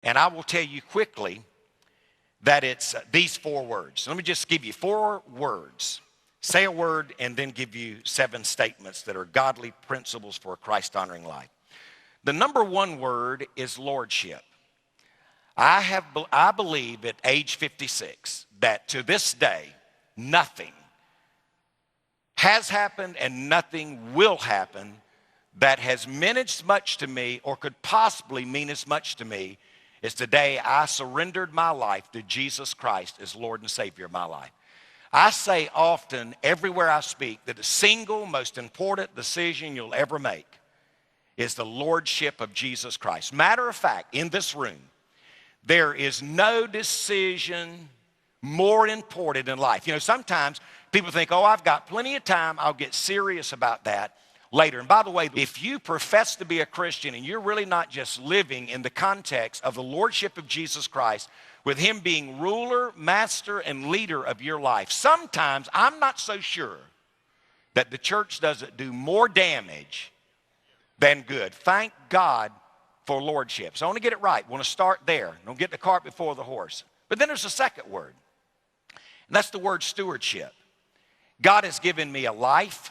And I will tell you quickly that it's these 4 words. Let me just give you 4 words. Say a word and then give you 7 statements that are godly principles for a Christ-honoring life. The number 1 word is lordship. I believe at age 56 that to this day, nothing has happened and nothing will happen that has meant as much to me or could possibly mean as much to me as the day I surrendered my life to Jesus Christ as Lord and Savior of my life. I say often, everywhere I speak, that the single most important decision you'll ever make is the lordship of Jesus Christ. Matter of fact, in this room, there is no decision more important in life. You know, sometimes people think, oh, I've got plenty of time, I'll get serious about that later. And by the way, if you profess to be a Christian and you're really not just living in the context of the lordship of Jesus Christ, with him being ruler, master, and leader of your life, sometimes I'm not so sure that the church doesn't do more damage than good. Thank God for lordship. So I want to get it right. I want to start there. Don't get the cart before the horse. But then there's a second word, and that's the word stewardship. God has given me a life,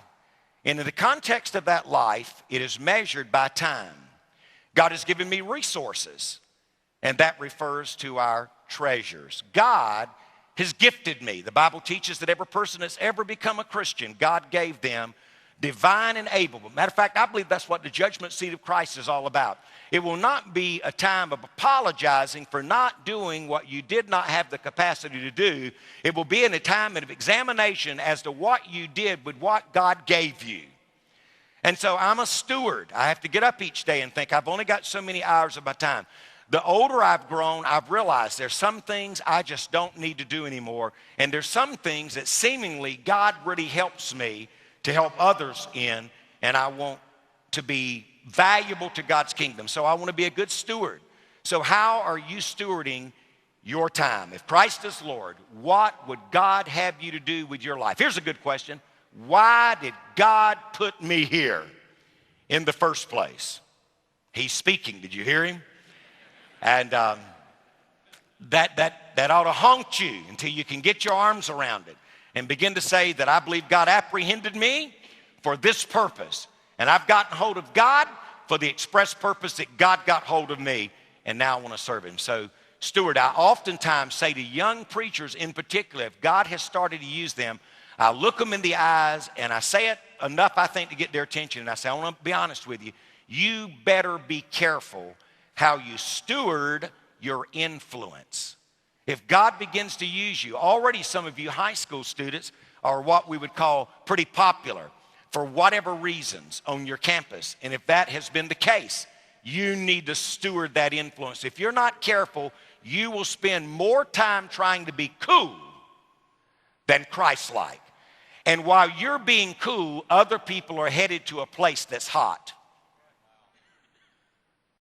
and in the context of that life, it is measured by time. God has given me resources, and that refers to our treasures. God has gifted me. The Bible teaches that every person that's ever become a Christian, God gave them divine enablement. Matter of fact, I believe that's what the judgment seat of Christ is all about. It will not be a time of apologizing for not doing what you did not have the capacity to do. It will be in a time of examination as to what you did with what God gave you. And so I'm a steward. I have to get up each day and think, I've only got so many hours of my time. The older I've grown, I've realized there's some things I just don't need to do anymore. And there's some things that seemingly God really helps me to help others in, and I want to be valuable to God's kingdom. So I want to be a good steward. So how are you stewarding your time? If Christ is Lord, what would God have you to do with your life? Here's a good question. Why did God put me here in the first place? He's speaking. Did you hear him? And that ought to haunt you until you can get your arms around it and begin to say that I believe God apprehended me for this purpose. And I've gotten hold of God for the express purpose that God got hold of me, and now I want to serve him. So, steward, I oftentimes say to young preachers in particular, if God has started to use them, I look them in the eyes and I say it enough, I think, to get their attention. And I say, I want to be honest with you. You better be careful how you steward your influence. If God begins to use you, already some of you high school students are what we would call pretty popular for whatever reasons on your campus. And if that has been the case, you need to steward that influence. If you're not careful, you will spend more time trying to be cool than Christ-like. And while you're being cool, other people are headed to a place that's hot.